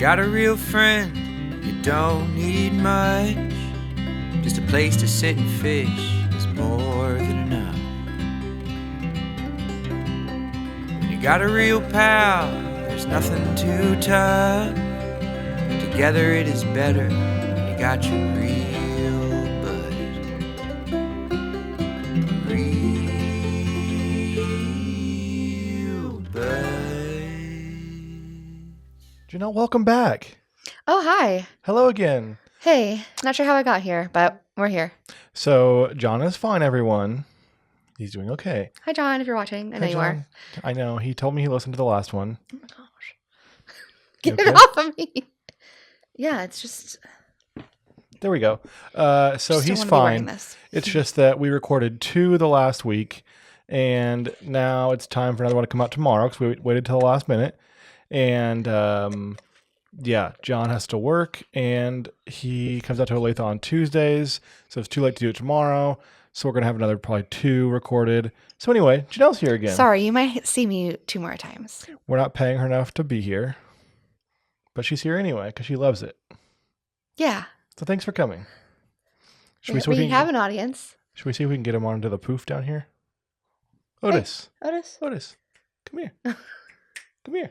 got a real friend, you don't need much. Just a place to sit and fish is more than enough. When you got a real pal, there's nothing too tough. Together it is better when you got your real bud. Real bud. Janelle, welcome back. Oh, hi. Hello again. Hey, not sure how I got here, but we're here. So John is fine, everyone. He's doing okay. Hi, John, if you're watching. I know Hi, you are. John. I know. He told me he listened to the last one. Oh, my gosh. You Get it okay? off of me. Yeah, it's just... There we go. So just don't he's wanna be wearing fine. this. It's just that we recorded 2 the last week, and now it's time for another one to come out tomorrow because we waited till the last minute. And yeah, John has to work, and he comes out to Olathe on Tuesdays, so it's too late to do it tomorrow. So we're going to have another probably 2 recorded. So anyway, Janelle's here again. Sorry, you might see me 2 more times. We're not paying her enough to be here, but she's here anyway because she loves it. Yeah. So thanks for coming. Should Yeah, we have an audience. Should we see if we can get him onto the poof down here? Otis. Hey, Otis. Otis, come here. Come here.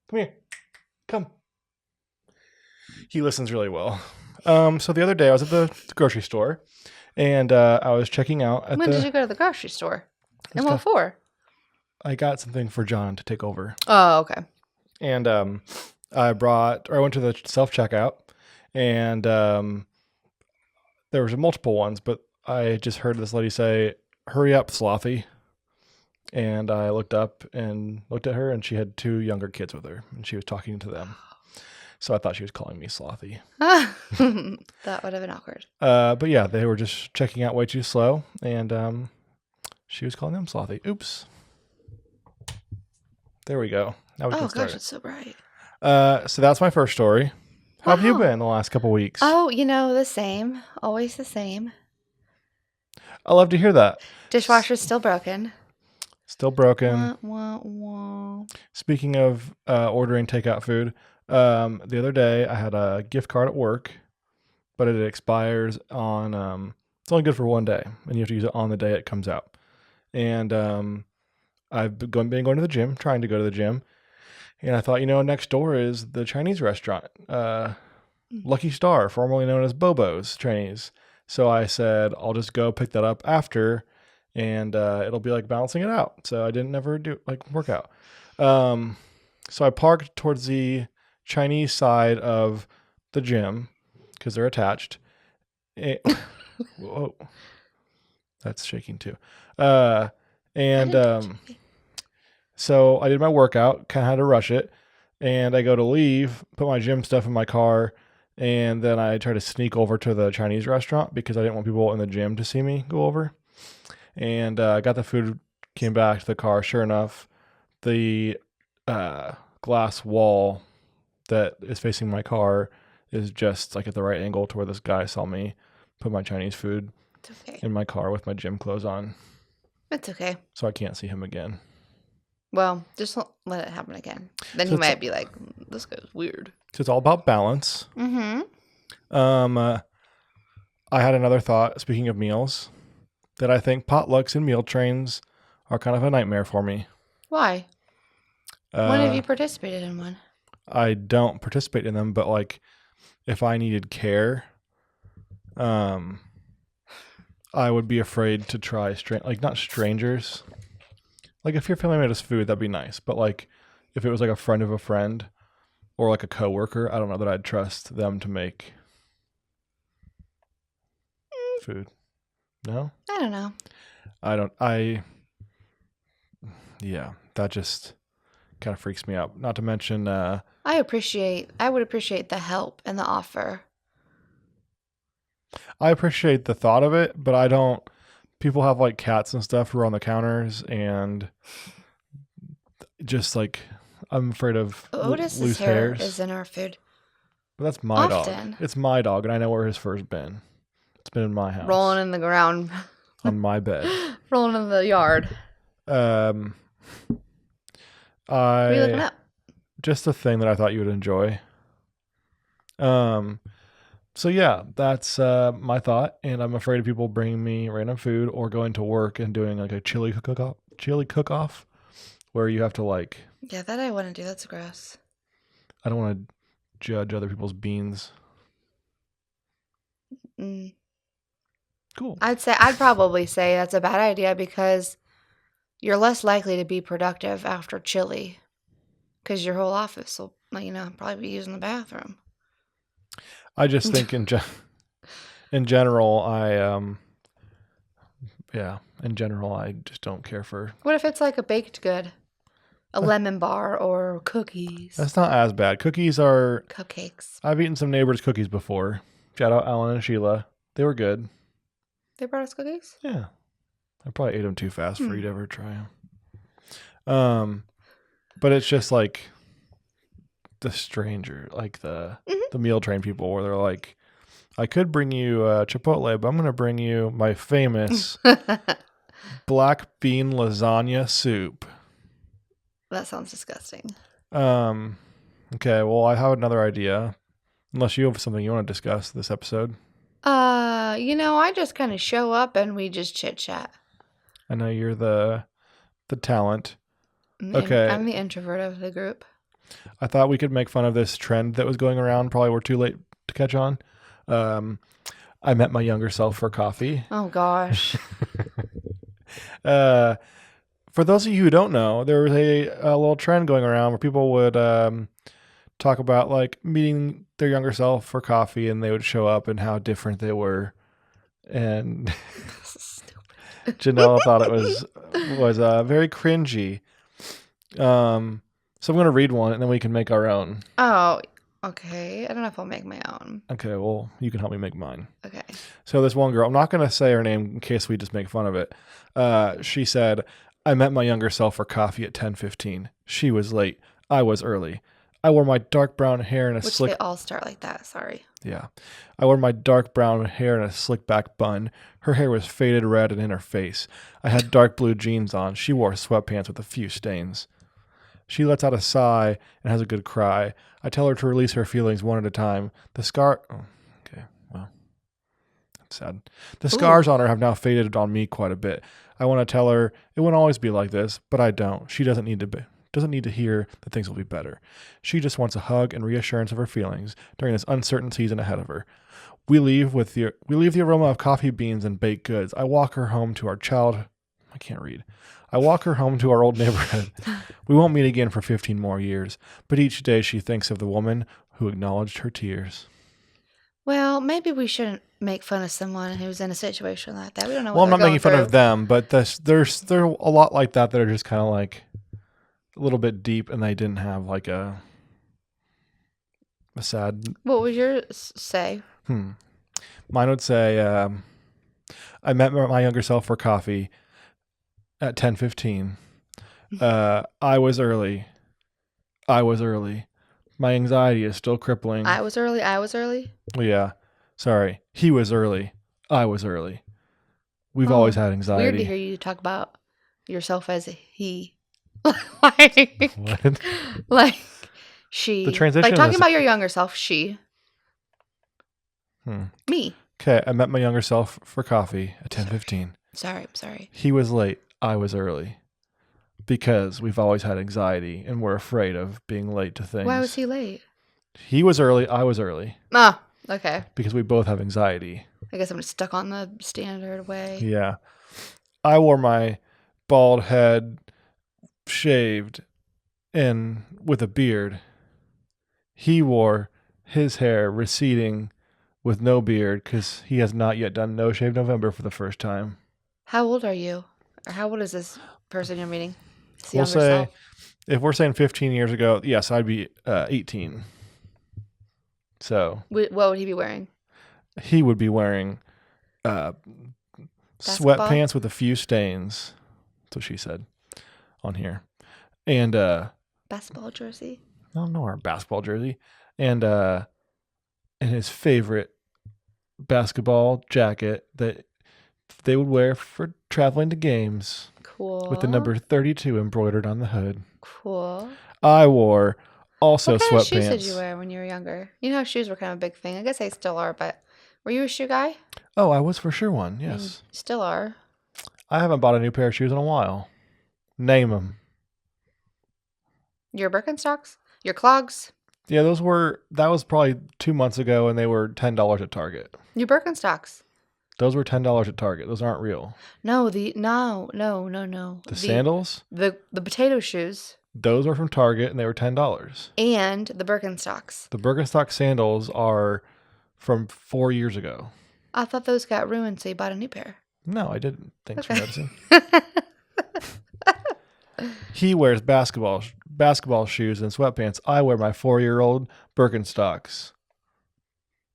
Come here. Come. He listens really well. So the other day I was at the grocery store, and I was checking out at When did you go to the grocery store? And what stuff. for? I got something for John to take over. Oh, okay. And I went to the self-checkout, and there was multiple ones, but I just heard this lady say, "Hurry up, Slothy." And I looked up and looked at her, and she had 2 younger kids with her, and she was talking to them. So I thought she was calling me Slothy. That would have been awkward. But yeah, they were just checking out way too slow, and she was calling them Slothy. Oops. There we go. Now we Oh, can gosh, start. it's so bright. So that's my first story. How have you Wow. been the last couple weeks? Oh, the same. Always the same. I love to hear that. Dishwasher's still broken. Still broken. Wah, wah, wah. Speaking of ordering takeout food, the other day I had a gift card at work, but it expires on, it's only good for 1 day, and you have to use it on the day it comes out. And I've been going to the gym, trying to go to the gym, and I thought, next door is the Chinese restaurant, Lucky Star, formerly known as Bobo's Chinese. So I said, I'll just go pick that up after, and it'll be like balancing it out. So I didn't ever do workout. So I parked towards the Chinese side of the gym because they're attached. Whoa, that's shaking too. So I did my workout, kind of had to rush it, and I go to leave, put my gym stuff in my car, and then I try to sneak over to the Chinese restaurant because I didn't want people in the gym to see me go over. And I got the food, came back to the car. Sure enough, the glass wall that is facing my car is just like at the right angle to where this guy saw me put my Chinese food It's okay. in my car with my gym clothes on. It's okay. So I can't see him again. Well, just don't let it happen again. Then So he it's- might be like, this guy's weird. So it's all about balance. Mm-hmm. I had another thought, speaking of meals, that I think potlucks and meal trains are kind of a nightmare for me. Why? When have you participated in one? I don't participate in them, but if I needed care, I would be afraid to try not strangers. If your family made us food, that'd be nice. But if it was a friend of a friend or a coworker, I don't know that I'd trust them to make food. No? I don't know. Yeah, that just kind of freaks me out. Not to mention, I would appreciate the help and the offer. I appreciate the thought of it, but I don't. People have cats and stuff who are on the counters, and just I'm afraid of Otis's loose hair hairs. is in our food. But that's my often. dog. It's my dog, and I know where his fur's been. It's been in my house. Rolling in the ground. On my bed. Rolling in the yard. I What are you looking up? just a thing that I thought you would enjoy. So yeah, that's my thought, and I'm afraid of people bringing me random food or going to work and doing like a chili cook-off where you have to like. Yeah, that I wouldn't do. That's gross. I don't want to judge other people's beans. Cool. I'd probably say that's a bad idea because you're less likely to be productive after chili because your whole office will, probably be using the bathroom. I just think in general, I just don't care for. What if it's like a baked good? A lemon bar or cookies? That's not as bad. Cookies are... Cupcakes. I've eaten some neighbors' cookies before. Shout out Alan and Sheila. They were good. They brought us cookies? Yeah. I probably ate them too fast for you to ever try them. But it's just like the stranger, like the meal train people where they're like, I could bring you Chipotle, but I'm going to bring you my famous black bean lasagna soup. That sounds disgusting. Okay, well, I have another idea. Unless you have something you want to discuss this episode. I just kind of show up and we just chit chat. I know you're the talent. Okay. I'm the introvert of the group. I thought we could make fun of this trend that was going around. Probably we're too late to catch on. I met my younger self for coffee. Oh, gosh. For those of you who don't know, there was a little trend going around where people would talk about like meeting their younger self for coffee, and they would show up and how different they were. And Janelle thought it was very cringy. So I'm going to read one, and then we can make our own. Oh, okay. I don't know if I'll make my own. Okay, well, you can help me make mine. Okay. So this one girl, I'm not going to say her name in case we just make fun of it. She said, I met my younger self for coffee at 10:15. She was late. I was early. I wore my dark brown hair in a slick... Which they all start like that, sorry. Yeah. I wore my dark brown hair in a slick back bun. Her hair was faded red and in her face. I had dark blue jeans on. She wore sweatpants with a few stains. She lets out a sigh and has a good cry. I tell her to release her feelings one at a time. Okay, well, that's sad. The scars on her have now faded on me quite a bit. I want to tell her it won't always be like this, but I don't. She doesn't need to hear that things will be better. She just wants a hug and reassurance of her feelings during this uncertain season ahead of her. We leave the aroma of coffee beans and baked goods. I walk her home to our old neighborhood. We won't meet again for 15 more years, but each day she thinks of the woman who acknowledged her tears. Well, maybe we shouldn't make fun of someone who's in a situation like that. We don't know. Well, I'm not making fun of them, but there's a lot like that are just kind of like a little bit deep, and they didn't have like a sad. What would yours say? Mine would say, I met my younger self for coffee at 10:15. I was early. My anxiety is still crippling. I was early. Well, yeah. Sorry. He was early. I was early. We've always had anxiety. Weird to hear you talk about yourself as a he. Like, what? Like she. The transition. Like talking about your younger self, she. Me. Okay, I met my younger self for coffee at 10:15. Sorry. He was late. I was early. Because we've always had anxiety and we're afraid of being late to things. Why was he late? He was early. I was early. Ah, okay. Because we both have anxiety. I guess I'm stuck on the standard way. Yeah. I wore my bald head shaved and with a beard. He wore his hair receding with no beard because he has not yet done No Shave November for the first time. How old are you? Or how old is this person you're meeting? We'll say, if we're saying 15 years ago, yes, I'd be 18. So. What would he be wearing? He would be wearing sweatpants with a few stains. That's what she said on here. And basketball jersey? No, our basketball jersey. And his favorite basketball jacket that they would wear for traveling to games. Cool. With the number 32 embroidered on the hood. Cool. I wore Also What kind of shoes sweatpants. did you wear when you were younger? You know how shoes were kind of a big thing. I guess they still are, but were you a shoe guy? Oh, I was for sure one. I mean, Yes. still are. I haven't bought a new pair of shoes in a while. Name them. Your Birkenstocks? Your clogs? Yeah, that was probably 2 months ago, and they were $10 at Target. Your Birkenstocks? Those were $10 at Target. Those aren't real. No, no. The sandals? The potato shoes Those are from Target, and they were $10. and the Birkenstocks. The Birkenstock sandals are from 4 years ago. I thought those got ruined, so you bought a new pair. No, I didn't. Thanks for Okay. noticing. He wears basketball shoes and sweatpants. I wear my 4-year-old Birkenstocks.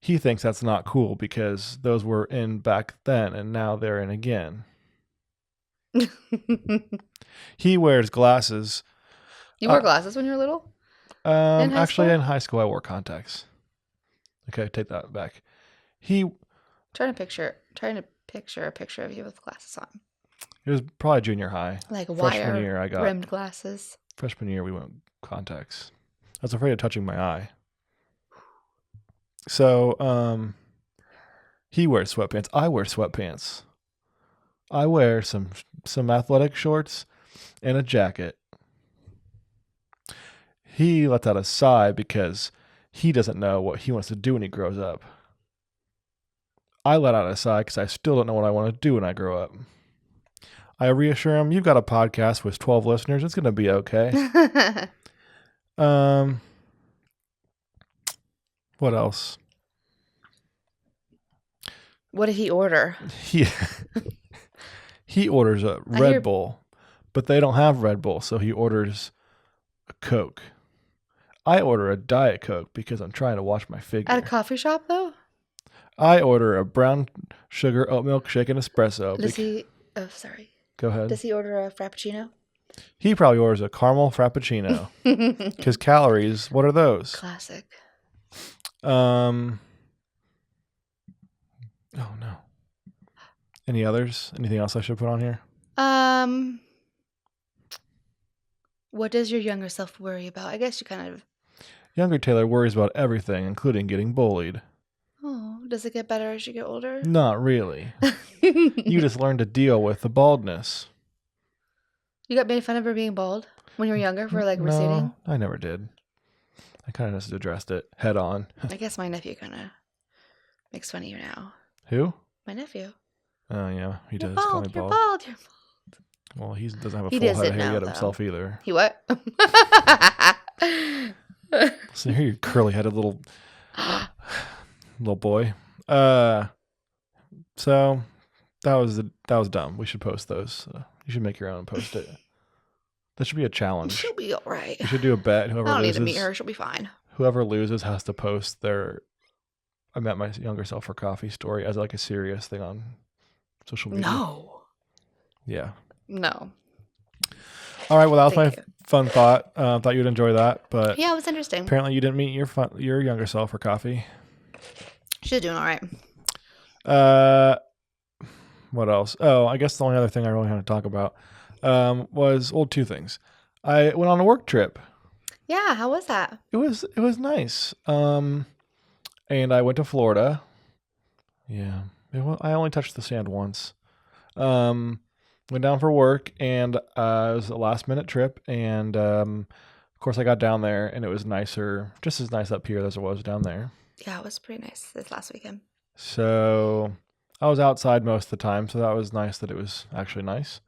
He thinks that's not cool because those were in back then, and now they're in again. He wears glasses. You wore glasses when you were little? In high Actually, school? in high school, I wore contacts. Okay, take that back. Trying to picture a picture of you with glasses on. It was probably junior high. Like Freshman wire year, I got rimmed glasses. freshman year. We went contacts. I was afraid of touching my eye. So, he wears sweatpants. I wear sweatpants. I wear some athletic shorts and a jacket. He lets out a sigh because he doesn't know what he wants to do when he grows up. I let out a sigh because I still don't know what I want to do when I grow up. I reassure him, you've got a podcast with 12 listeners. It's going to be okay. What else? What did he order? He orders a Red Bull, but they don't have Red Bull, so he orders a Coke. I order a Diet Coke because I'm trying to watch my figure. At a coffee shop, though? I order a brown sugar oat milk shake and espresso. Does he... Oh, sorry. Go ahead. Does he order a Frappuccino? He probably orders a caramel frappuccino. Because calories, what are those? Classic. Oh, no. Any others? Anything else I should put on here? What does your younger self worry about? I guess you kind of... Younger Taylor worries about everything, including getting bullied. Oh, does it get better as you get older? Not really. You just learn to deal with the baldness. You got made fun of for being bald when you were younger for like receding? No, I never did. I kind of just addressed it head on. I guess my nephew kind of makes fun of you now. Who? My nephew. Oh, yeah. He You're does bald, call me you're bald. bald. You're bald. Well, he doesn't have a He full head doesn't of hair know, yet though. himself either. He what? So here you curly-headed little boy. So that was dumb. We should post those. You should make your own and post it. That should be a challenge. She'll be all right. You should do a bet. I Whoever don't need loses, to meet her. She'll be fine. whoever loses has to post their "I met my younger self for coffee" story as like a serious thing on social media. No. Yeah. No. All right. Well, that was Thank my you. fun thought. Thought you'd enjoy that, but Yeah, it was interesting. apparently you didn't meet your younger self for coffee. She's doing all right. What else? Oh, I guess the only other thing I really had to talk about was two things. I went on a work trip. Yeah, how was that? It was nice. And I went to Florida. Yeah, I only touched the sand once. Went down for work, and it was a last minute trip. And of course, I got down there, and it was nicer, just as nice up here as it was down there. Yeah, it was pretty nice this last weekend. So I was outside most of the time, so that was nice that it was actually nice.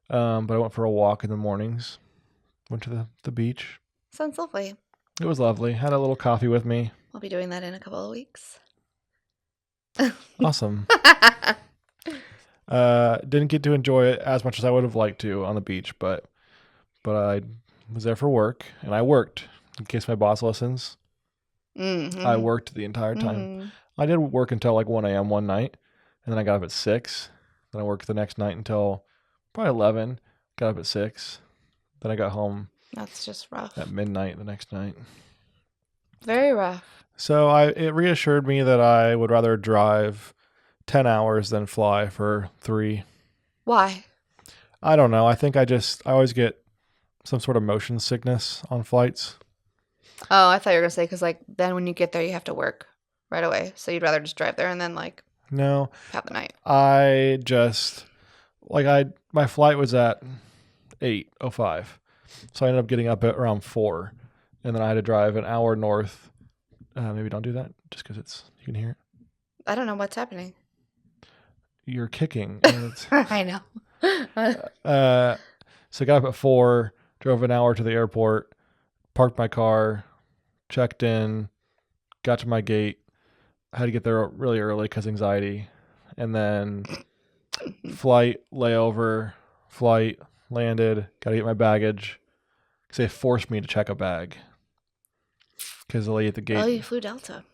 But I went for a walk in the mornings. Went to the beach. Sounds lovely. It was lovely. Had a little coffee with me. I'll be doing that in a couple of weeks. Awesome. Didn't get to enjoy it as much as I would have liked to on the beach, but I was there for work, and I worked in case my boss listens. Mm-hmm. I worked the entire time. Mm-hmm. I did work until like 1 a.m. one night, and then I got up at 6. Then I worked the next night until probably 11. Got up at 6. Then I got home That's just rough. at midnight the next night. Very rough. So it reassured me that I would rather drive 10 hours than fly for 3. Why? I don't know. I think I always get some sort of motion sickness on flights. Oh, I thought you were gonna say because like then when you get there you have to work right away, so you'd rather just drive there and then like No, have the night. I just my flight was at 8:05, so I ended up getting up at around 4, and then I had to drive an hour north. Maybe don't do that just because you can hear it. I don't know what's happening. You're kicking. And it's, I know. so I got up at 4, drove an hour to the airport, parked my car, checked in, got to my gate. I had to get there really early because anxiety, and then flight, layover, flight, landed, got to get my baggage because they forced me to check a bag because the lady at the gate. Oh, you flew Delta.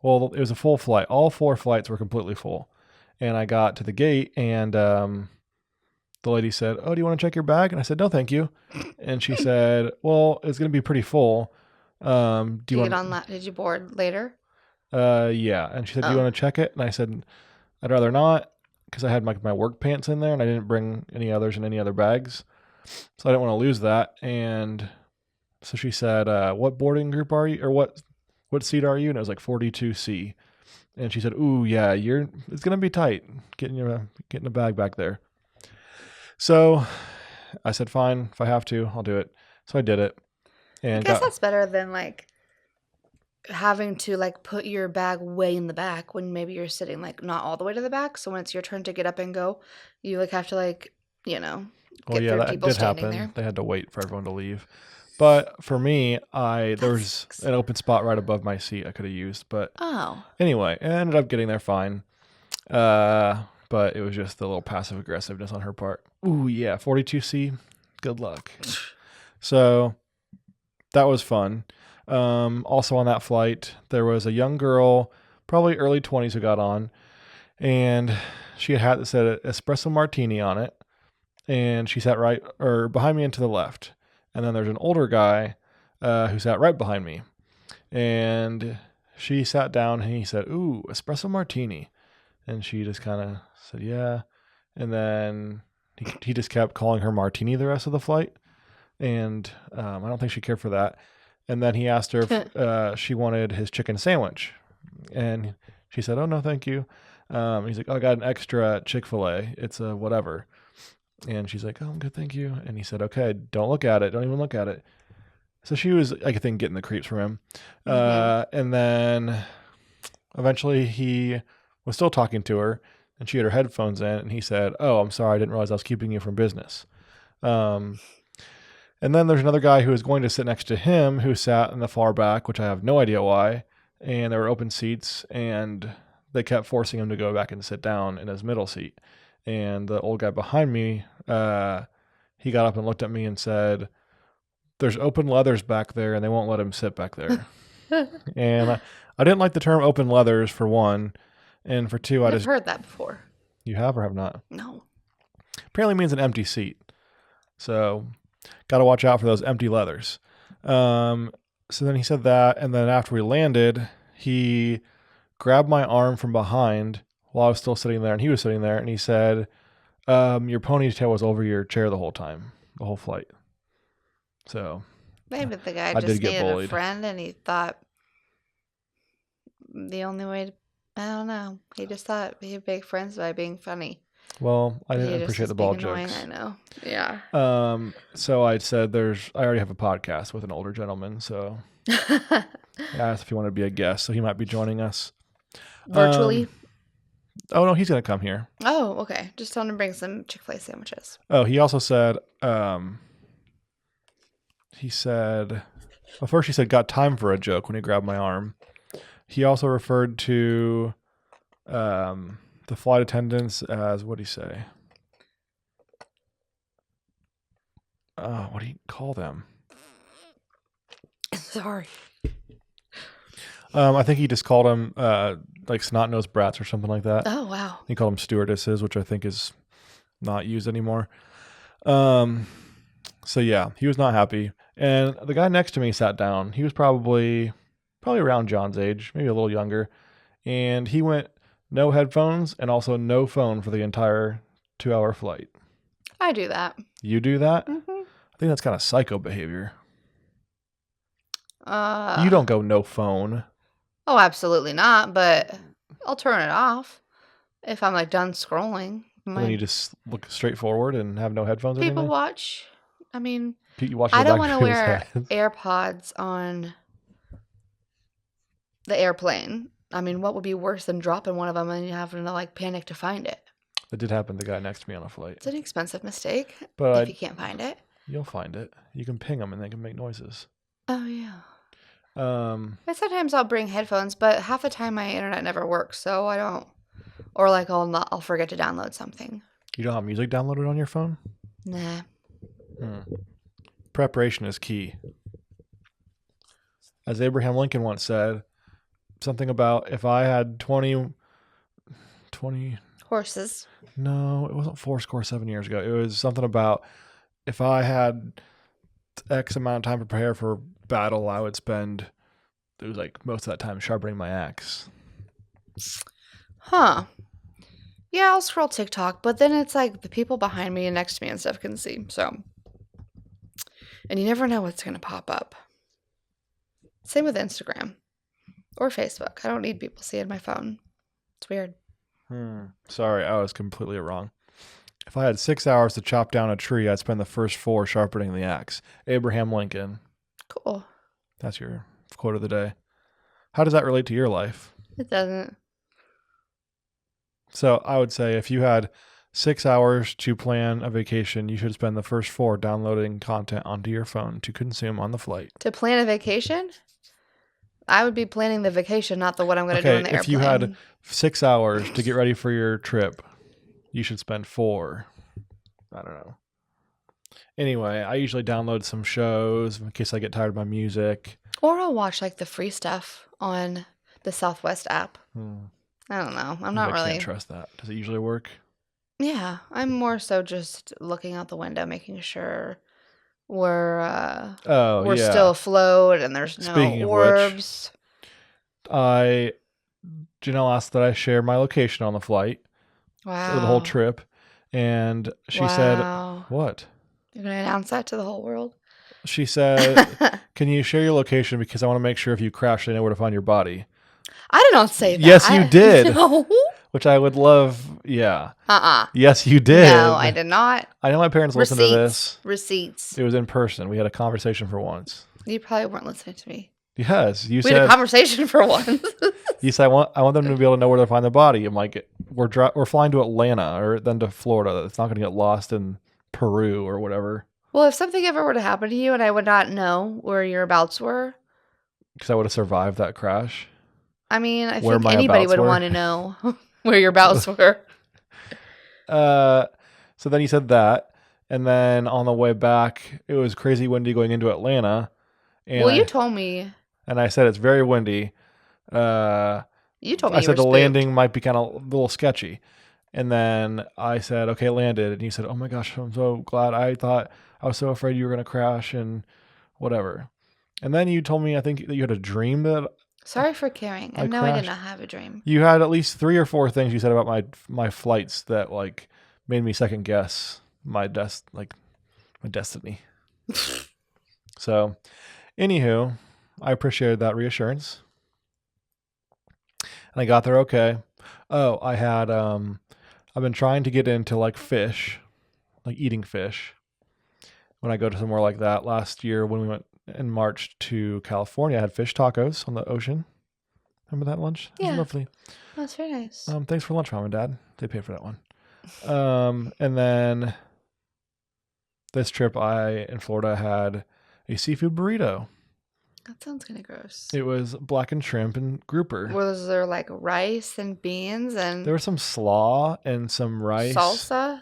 Well, it was a full flight. All 4 flights were completely full. And I got to the gate and the lady said, "Oh, do you want to check your bag?" And I said, "No, thank you." And she said, "Well, it's going to be pretty full. Do you want get on that? Did you board later? Yeah." And she said, "Do you want to check it?" And I said, "I'd rather not because I had my work pants in there and I didn't bring any others in any other bags. So I didn't want to lose that." And so she said, "What boarding group are you or what seat are you?" And it was like 42C. And she said, "Ooh, yeah, it's going to be tight getting a bag back there." So I said, "Fine, if I have to, I'll do it." So I did it. And I guess that's better than like having to like put your bag way in the back when maybe you're sitting like not all the way to the back. So when it's your turn to get up and go, you like have to like, get through that people did standing happen. there. They had to wait for everyone to leave. But for me, there was an open spot right above my seat I could have used. But anyway, I ended up getting there fine. But it was just the little passive aggressiveness on her part. Ooh, yeah, 42C, good luck. So that was fun. Also on that flight, there was a young girl, probably early 20s, who got on, and she had a hat that said espresso martini on it, and she sat right or behind me and to the left. And then there's an older guy who sat right behind me, and she sat down and he said, "Ooh, espresso martini," and she just kind of said, "Yeah," and then he just kept calling her martini the rest of the flight, and I don't think she cared for that. And then he asked her if she wanted his chicken sandwich. And she said, "Oh, no, thank you." He's like, "Oh, I got an extra Chick-fil-A. It's a whatever." And she's like, "Oh, I'm good, thank you." And he said, "Okay, don't look at it. Don't even look at it." So she was, I think, getting the creeps from him. And then eventually he was still talking to her, and she had her headphones in, and he said, "Oh, I'm sorry. I didn't realize I was keeping you from business." And then there's another guy who was going to sit next to him who sat in the far back, which I have no idea why. And there were open seats, and they kept forcing him to go back and sit down in his middle seat. And the old guy behind me, he got up and looked at me and said, "There's open leathers back there, and they won't let him sit back there." And I didn't like the term open leathers, for one. And for two, I've heard that before. You have or have not? No. Apparently means an empty seat. So got to watch out for those empty leathers. So then he said that, and then after we landed, he grabbed my arm from behind while I was still sitting there, and he was sitting there, and he said, "Your ponytail was over your chair the whole time, the whole flight." So maybe the guy I just did get needed bullied. a friend, and he thought the only way to, I don't know, he just thought he'd make friends by being funny. Well, I But didn't he just appreciate was the ball being annoying, jokes. I know. Yeah. So I said, I already have a podcast with an older gentleman, so I asked if he wanted to be a guest, so he might be joining us. Virtually? Oh, no, he's going to come here. Oh, okay. Just tell him to bring some Chick-fil-A sandwiches. Oh, he also said, well, first he said, "Got time for a joke," when he grabbed my arm. He also referred to the flight attendants as, what did he say? What do you call them? Sorry. I think he just called them like snot-nosed brats or something like that. Oh, wow. He called them stewardesses, which I think is not used anymore. So yeah, he was not happy. And the guy next to me sat down. He was probably around John's age, maybe a little younger. And he went no headphones and also no phone for the entire 2-hour flight. I do that. You do that? Mm-hmm. I think that's kind of psycho behavior. You don't go no phone. Oh, absolutely not. But I'll turn it off if I'm like done scrolling. And then you just look straight forward and have no headphones or People anything? watch. I mean, You watch I the don't back want of to people's wear heads. AirPods on the airplane. I mean, what would be worse than dropping one of them and you having to like panic to find it? That did happen to the guy next to me on a flight. It's an expensive mistake But if you can't find it. You'll find it. You can ping them and they can make noises. Oh, yeah. Um, And sometimes I'll bring headphones, but half the time my internet never works, so I don't. Or like I'll forget to download something. You don't have music downloaded on your phone? Nah. Preparation is key. As Abraham Lincoln once said, something about if I had 20 Horses. No, it wasn't 7 years ago. It was something about if I had X amount of time to prepare for battle, I would spend, it was like most of that time sharpening my axe. Huh. Yeah, I'll scroll TikTok, but then it's like the people behind me and next to me and stuff can see, so. And you never know what's going to pop up. Same with Instagram or Facebook. I don't need people seeing my phone. It's weird. Sorry, I was completely wrong. If I had 6 hours to chop down a tree, I'd spend the first 4 sharpening the axe. Abraham Lincoln. Cool. That's your quote of the day. How does that relate to your life? It doesn't. So I would say if you had 6 hours to plan a vacation, you should spend the first 4 downloading content onto your phone to consume on the flight. To plan a vacation? I would be planning the vacation, not what I'm going to do on the airplane. If you had 6 hours to get ready for your trip, you should spend 4. I don't know. Anyway, I usually download some shows in case I get tired of my music. Or I'll watch like the free stuff on the Southwest app. I don't know. I can't trust that. Does it usually work? Yeah, I'm more so just looking out the window, making sure we're still afloat and there's Speaking no of orbs. Janelle asked that I share my location on the flight. Wow. For the whole trip. And she said, what? You're going to announce that to the whole world? She said, can you share your location because I want to make sure if you crash, they know where to find your body. I did not say that. Yes, you did. No. Which I would love. Yeah. Uh-uh. Yes, you did. No, I did not. I know my parents listened to this. Receipts. It was in person. We had a conversation for once. You probably weren't listening to me. Yes, you said. We had a conversation for once. You said, I want them to be able to know where to find the body. I'm like, we're flying to Atlanta or then to Florida. It's not going to get lost in Peru or whatever. Well, if something ever were to happen to you and I would not know where your abouts were. Because I would have survived that crash. I mean, I think anybody would want to know where your bouts were. So then you said that. And then on the way back, it was crazy windy going into Atlanta. And well, you told me. And I said it's very windy. You told me I said the spooked. landing might be kind of a little sketchy. And then I said, okay, landed. And you said, oh my gosh, I'm so glad. I was so afraid you were going to crash and whatever. And then you told me, I think that you had a dream that. Sorry for caring. I know I did not have a dream. You had at least 3 or 4 things you said about my flights that like made me second guess my destiny. So, anywho, I appreciated that reassurance. And I got there okay. Oh, I had I've been trying to get into like fish, like eating fish. When I go to somewhere like that, last year when we went in March to California, I had fish tacos on the ocean. Remember that lunch? It was lovely. That's very nice. Thanks for lunch, Mom and Dad. They paid for that one. And then this trip in Florida had a seafood burrito. That sounds kind of gross. It was blackened shrimp and grouper. Was there like rice and beans and... There was some slaw and some rice. Salsa?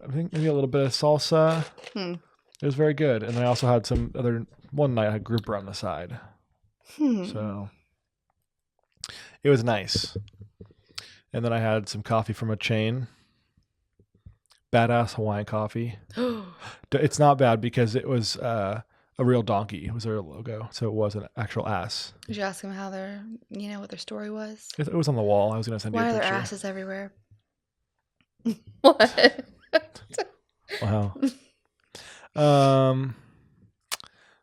I think maybe a little bit of salsa. It was very good. And I also had one night I had grouper on the side. So it was nice. And then I had some coffee from a chain. Badass Hawaiian coffee. It's not bad because it was a real donkey. It was their logo. So it was an actual ass. Did you ask them how what their story was? It was on the wall. I was going to send you a picture. Why are there asses everywhere? What? Wow.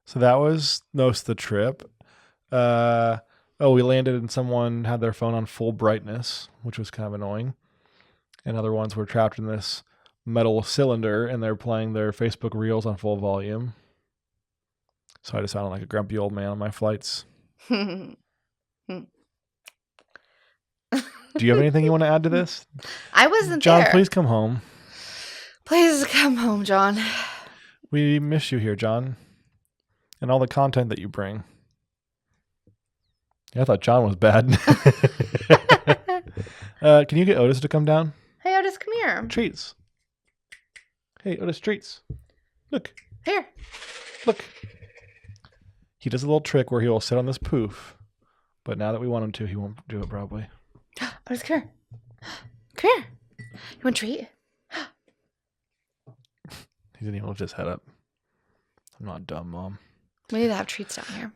So that was most of the trip. We landed and someone had their phone on full brightness, which was kind of annoying. And other ones were trapped in this metal cylinder and they're playing their Facebook Reels on full volume. So I just sounded like a grumpy old man on my flights. Do you have anything you want to add to this? I wasn't John, there. please come home. Please come home, John. We miss you here, John. And all the content that you bring. Yeah, I thought John was bad. Can you get Otis to come down? Hey, Otis, come here. Treats. Hey, Otis, treats. Look. Here. Look. He does a little trick where he will sit on this poof. But now that we want him to, he won't do it probably. Otis, come here. Come here. You want a treat? He didn't even lift his head up. I'm not dumb, Mom. We need to have treats down here.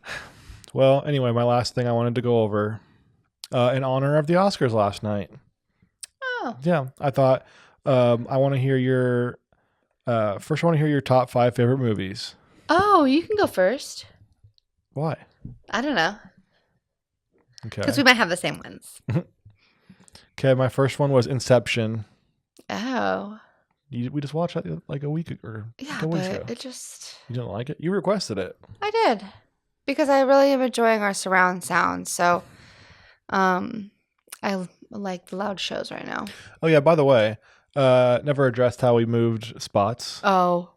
Well, anyway, my last thing I wanted to go over in honor of the Oscars last night. Oh. Yeah, I thought I want to hear your first. I want to hear your top 5 favorite movies. Oh, you can go first. Why? I don't know. Okay. Because we might have the same ones. Okay, my first one was Inception. Oh. We just watched that like a week or Yeah, a week ago. but it just... You didn't like it? You requested it. I did. Because I really am enjoying our surround sound. So, I like the loud shows right now. Oh yeah, by the way, never addressed how we moved spots. Oh.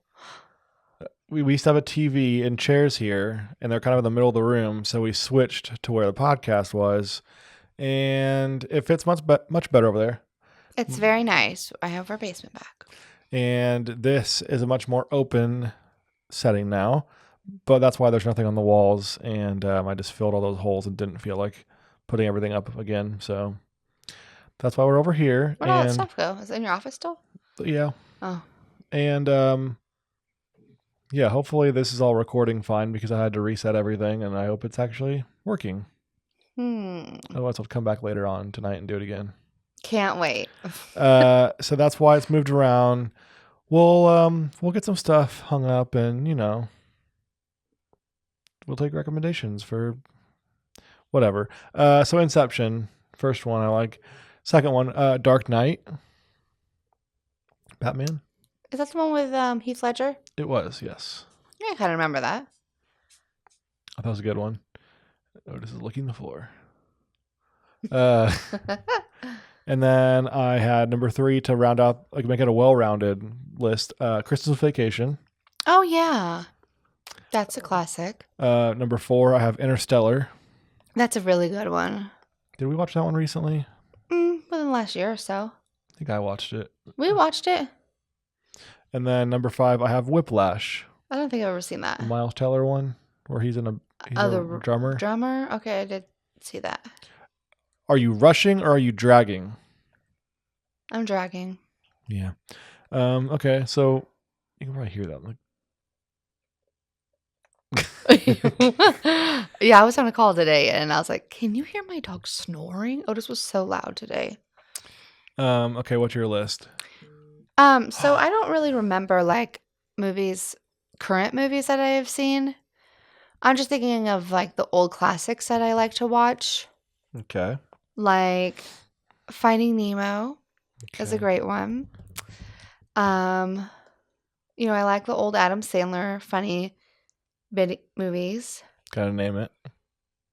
We used to have a TV and chairs here, and they're kind of in the middle of the room, so we switched to where the podcast was, and it fits much better over there. It's very nice. I have our basement back. And this is a much more open setting now, but that's why there's nothing on the walls, and I just filled all those holes and didn't feel like putting everything up again, so that's why we're over here. Where'd all that stuff go? Is it in your office still? Yeah. Oh. And yeah, hopefully this is all recording fine because I had to reset everything, and I hope it's actually working. Otherwise, I'll come back later on tonight and do it again. Can't wait. So that's why it's moved around. We'll get some stuff hung up, and we'll take recommendations for whatever. So Inception, first one I like. Second one, Dark Knight. Batman. Is that the one with Heath Ledger? It was, yes. Yeah, I kind of remember that. I thought it was a good one. Otis is licking the floor. And then I had number 3 to round out, like make it a well-rounded list. Christmas Vacation. Oh, yeah. That's a classic. Number 4, I have Interstellar. That's a really good one. Did we watch that one recently? Within the last year or so. I think I watched it. We watched it. And then number 5, I have Whiplash. I don't think I've ever seen that. The Miles Teller one, where he's a drummer. Drummer? Okay, I did see that. Are you rushing or are you dragging? I'm dragging. Yeah. Okay, so you can probably hear that. Yeah, I was on a call today and I was like, can you hear my dog snoring? Otis was so loud today. Okay, what's your list? So I don't really remember like current movies that I have seen. I'm just thinking of like the old classics that I like to watch. Okay. Like Finding Nemo is a great one. I like the old Adam Sandler funny movies. Gotta name it.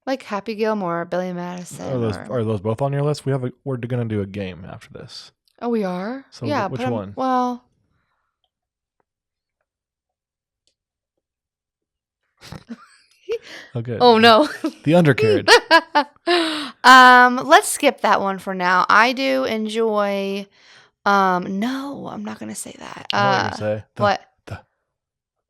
Like Happy Gilmore, Billy Madison. Are those both on your list? We're gonna do a game after this. Oh, we are? So yeah. which one? Well. Oh, good. Oh, no. The Undercarriage. Let's skip that one for now. I do enjoy. No, I'm not gonna say that. I know what you're gonna say. What?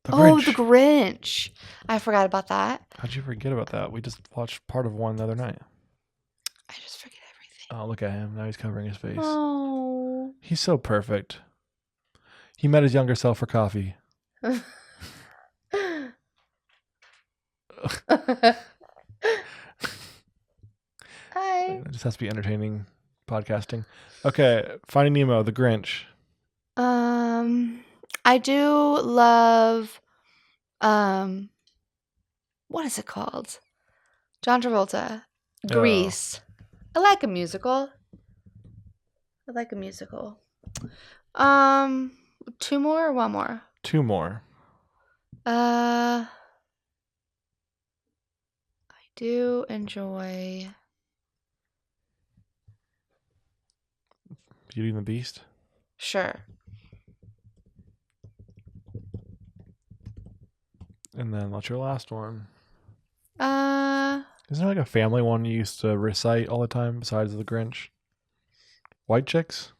The Grinch. The Grinch. I forgot about that. How'd you forget about that? We just watched part of one the other night. I just forget everything. Oh, look at him. Now he's covering his face. Oh. He's so perfect. He met his younger self for coffee. Hi. It just has to be entertaining podcasting. Okay, Finding Nemo, The Grinch. I do love what is it called? John Travolta. Oh. Grease. I like a musical. Two more or one more? 2 more. I do enjoy. Beauty and the Beast. Sure. And then what's your last one? Uh, Isn't there like a family one you used to recite all the time besides the Grinch? White Chicks?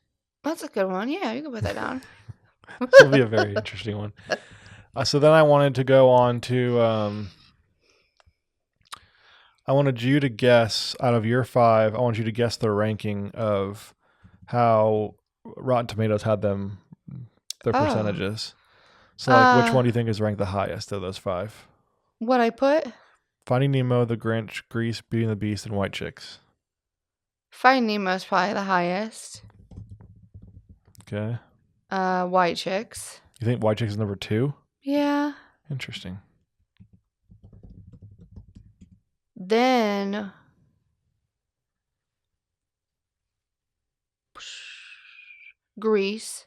that's a good one. Yeah, you can put that down. This will be a very interesting one. So then I wanted to go on to I wanted you to guess out of your 5. I want you to guess the ranking of how Rotten Tomatoes had them, their Oh. percentages. So like, which one do you think is ranked the highest of those 5? What I put? Finding Nemo, The Grinch, Grease, Beauty and the Beast, and White Chicks. Finding Nemo's probably the highest. Okay. White Chicks. You think White Chicks is number 2? Yeah. Interesting. Then Grease.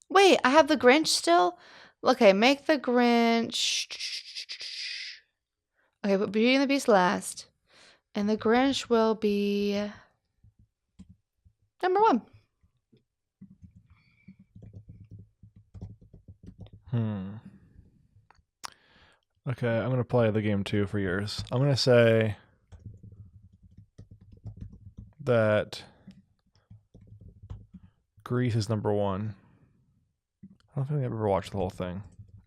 Wait, I have the Grinch still? Okay, make the Grinch. Okay, but Beauty and the Beast last. And the Grinch will be number 1. Okay, I'm going to play the game 2 for yours. I'm going to say that Grease is number 1. I don't think I've ever watched the whole thing.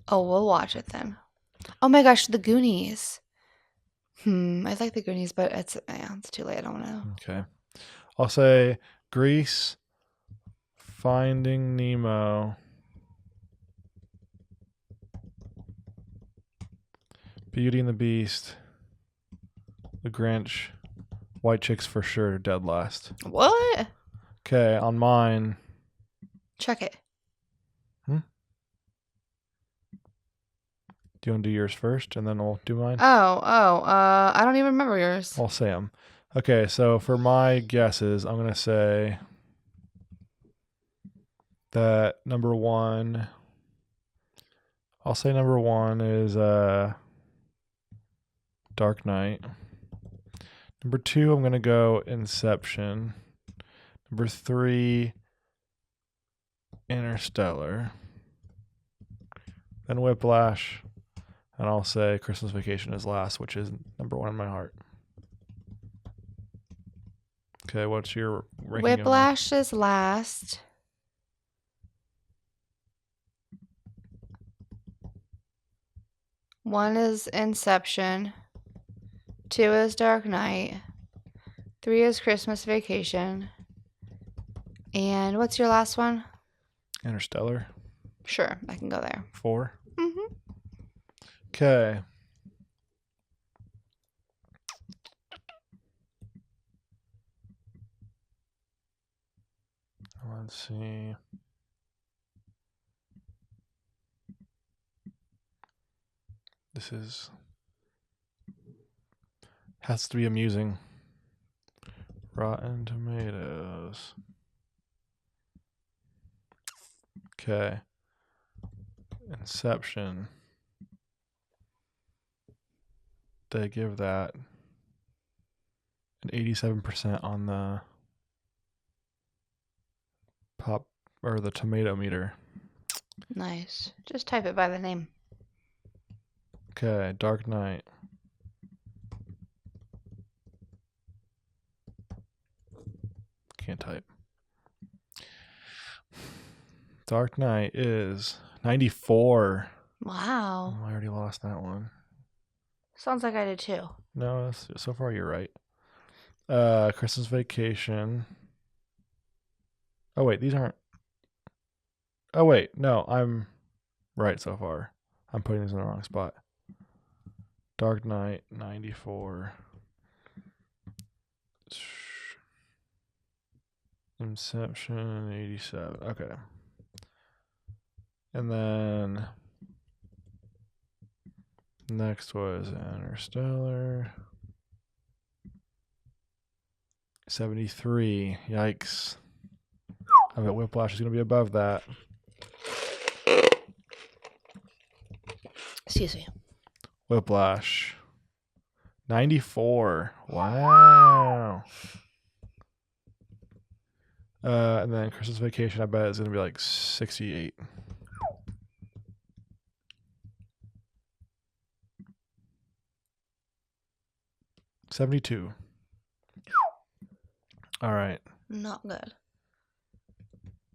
Oh, we'll watch it then. Oh my gosh, the Goonies. I like the Goonies, but it's too late. I don't know. Okay. I'll say Grease, Finding Nemo, Beauty and the Beast, The Grinch, White Chicks for sure, dead last. What? Okay, on mine. Check it. Do you want to do yours first, and then we'll do mine? I don't even remember yours. I'll say them. Okay, so for my guesses, I'm going to say that number 1, I'll say number 1 is Dark Knight. Number 2, I'm going to go Inception. Number 3, Interstellar. Then Whiplash. And I'll say Christmas Vacation is last, which is number 1 in my heart. Okay, what's your ranking? Whiplash is last. One is Inception. 2 is Dark Knight. 3 is Christmas Vacation. And what's your last one? Interstellar. Sure, I can go there. 4. Mm-hmm. Okay. Let's see. This has to be amusing. Rotten Tomatoes. Okay. Inception. They give that an 87% on the pop or the tomato meter. Nice. Just type it by the name. Okay, Dark Knight. Can't type. Dark Knight is 94. Wow. Oh, I already lost that one. Sounds like I did too. No, so far you're right. Christmas Vacation. Oh wait, these aren't. Oh wait, no, I'm right so far. I'm putting these in the wrong spot. Dark Knight 94. Inception 87. Okay. And then Next was Interstellar. 73. Yikes. I bet Whiplash is going to be above that. Excuse me. Whiplash. 94. Wow. And then Christmas Vacation, I bet is going to be like 68. $72. All right. Not good.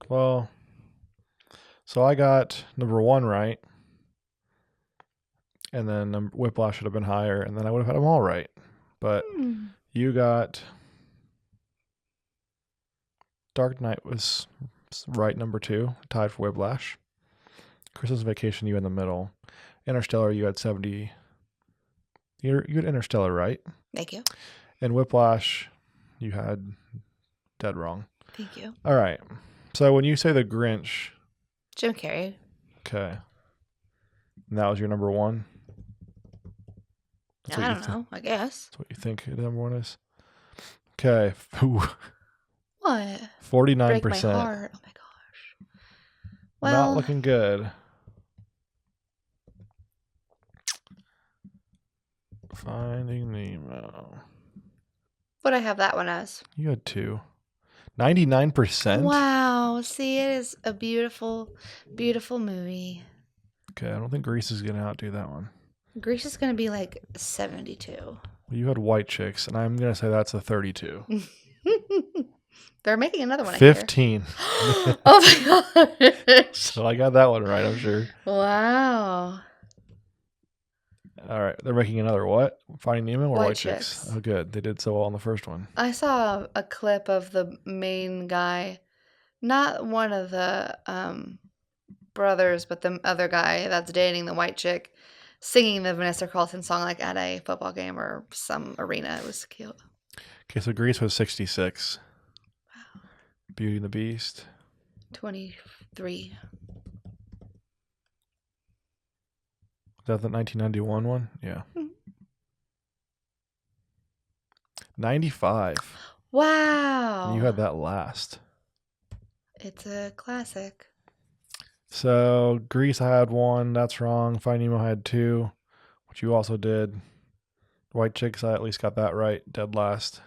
Well, so I got number 1 right. And then Whiplash should have been higher. And then I would have had them all right. But you got Dark Knight was right, number 2, tied for Whiplash. Christmas Vacation, you in the middle. Interstellar, you had 70. You had Interstellar right. Thank you. And Whiplash, you had dead wrong. Thank you. All right. So when you say The Grinch. Jim Carrey. Okay. And that was your number 1? I don't know. I guess. That's what you think the number 1 is? Okay. Ooh. What? 49%. Break my heart. Oh my gosh. Well, not looking good. Finding Nemo. What I have that one as? You had 2. 99%? Wow. See, it is a beautiful, beautiful movie. Okay, I don't think Grease is going to outdo that one. Grease is going to be like 72. Well, you had White Chicks, and I'm going to say that's a 32. They're making another one. 15. Oh my gosh. So I got that one right, I'm sure. Wow. All right, they're making another what? Finding Nemo or White White Chicks? Oh, good. They did so well on the first one. I saw a clip of the main guy, not one of the brothers, but the other guy that's dating the white chick, singing the Vanessa Carlton song like at a football game or some arena. It was cute. Okay, so Grease was 66. Wow. Beauty and the Beast. 23. Is that the 1991 one? Yeah. 95. Wow. And you had that last. It's a classic. So Grease, I had 1. That's wrong. Finding Nemo had 2, which you also did. White Chicks, I at least got that right. Dead last.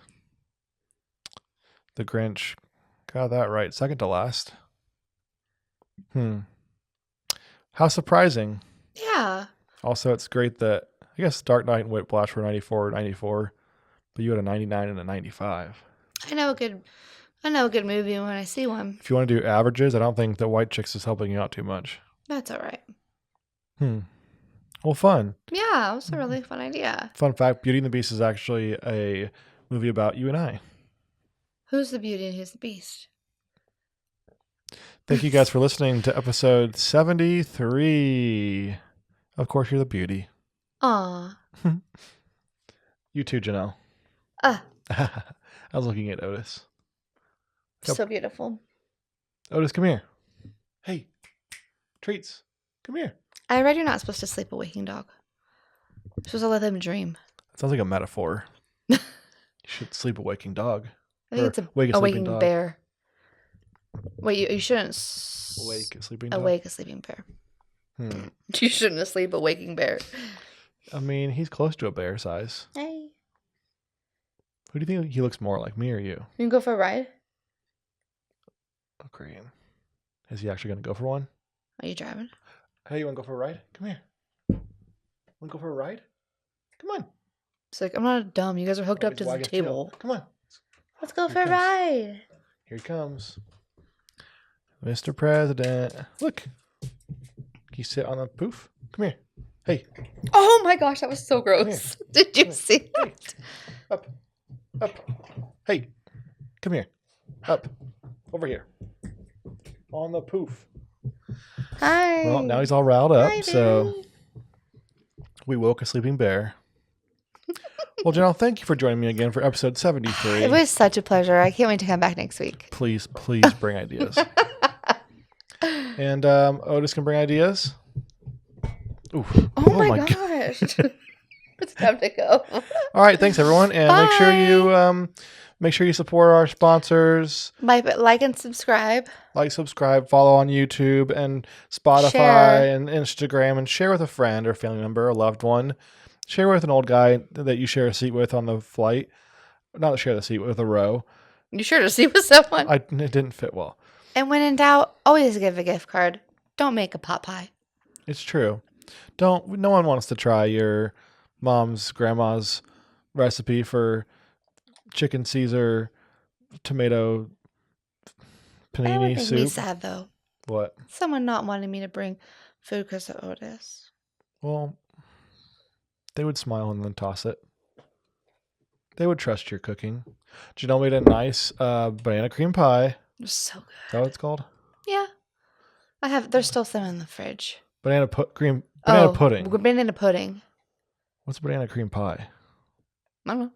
The Grinch, got that right. Second to last. How surprising. Yeah. Also, it's great that, I guess, Dark Knight and Whiplash were 94, but you had a 99 and a 95. I know a good movie when I see one. If you want to do averages, I don't think that White Chicks is helping you out too much. That's all right. Well, fun. Yeah, it was a really fun idea. Fun fact, Beauty and the Beast is actually a movie about you and I. Who's the beauty and who's the beast? Thank you guys for listening to episode 73. Of course, you're the beauty. Aw. You too, Janelle. Ah. I was looking at Otis. So beautiful. Otis, come here. Hey, treats. Come here. I read you're not supposed to sleep a waking dog. You're supposed to let them dream. That sounds like a metaphor. You should sleep a waking dog. I think it's a waking bear. Wait, you shouldn't wake a sleeping dog? Awake a sleeping bear. You shouldn't sleep a waking bear. I mean, he's close to a bear size. Hey. Who do you think he looks more like, me or you? You can go for a ride? Oh, great. Is he actually going to go for one? Are you driving? Hey, you want to go for a ride? Come here. Want to go for a ride? Come on. It's like, I'm not dumb. You guys are hooked up to the table. Come on. Let's go for a ride. Here he comes. Mr. President. Look. Can you sit on the poof? Come here. Hey. Oh my gosh, that was so gross. Did you see that? Hey. Up. Up. Hey. Come here. Up. Over here. On the poof. Hi. Well, now he's all riled up, Hi, so we woke a sleeping bear. Well, Janelle, thank you for joining me again for episode 73. It was such a pleasure. I can't wait to come back next week. Please bring ideas. And Otis can bring ideas. Oof. Oh, my God. gosh. It's time to go. All right, thanks everyone, and make sure you support our sponsors. Like and subscribe. Like, subscribe, follow on YouTube and Spotify Share. and Instagram, and share with a friend or family member or loved one. Share with an old guy that you share a seat with on the flight. Not share the seat with a row. You sure to see with someone. It didn't fit well. And when in doubt, always give a gift card. Don't make a pot pie. It's true. No one wants to try your grandma's recipe for chicken Caesar tomato That would panini make me soup. sad, though. What? Someone not wanting me to bring food because of Otis. Well, they would smile and then toss it. They would trust your cooking. Janelle made a nice banana cream pie. It was so good. Is that what it's called? Yeah. There's still some in the fridge. Banana pudding. Banana pudding. What's banana cream pie? I don't know.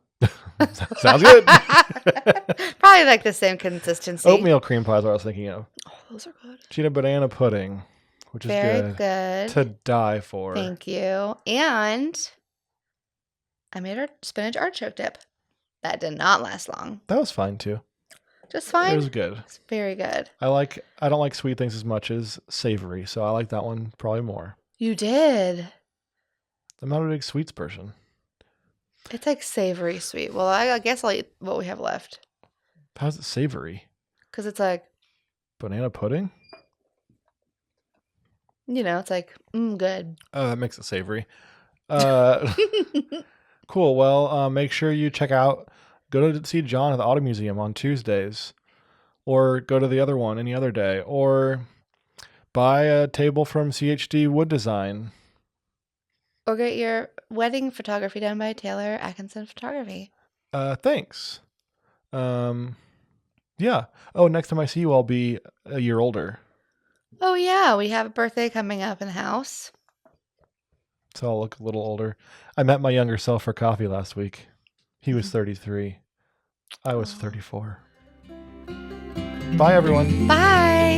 Sounds good. Probably like the same consistency. Oatmeal cream pie is what I was thinking of. Oh, those are good. She had a banana pudding, which is Very good. to die for. Thank you. And I made our spinach artichoke dip. That did not last long. That was fine too. Just fine. It was good. It's very good. I don't like sweet things as much as savory, so I like that one probably more. You did. I'm not a big sweets person. It's like savory sweet. Well, I guess I'll eat what we have left. How's it savory? Because it's like, Banana pudding? it's like, good. Oh, that makes it savory. Cool. Well, make sure you go to see John at the Auto Museum on Tuesdays, or go to the other one any other day, or buy a table from CHD Wood Design. Or get your wedding photography done by Taylor Atkinson Photography. Thanks. Yeah. Oh, next time I see you, I'll be a year older. Oh, yeah. We have a birthday coming up in the house. So I'll look a little older. I met my younger self for coffee last week. He was 33. I was 34. Bye, everyone. Bye.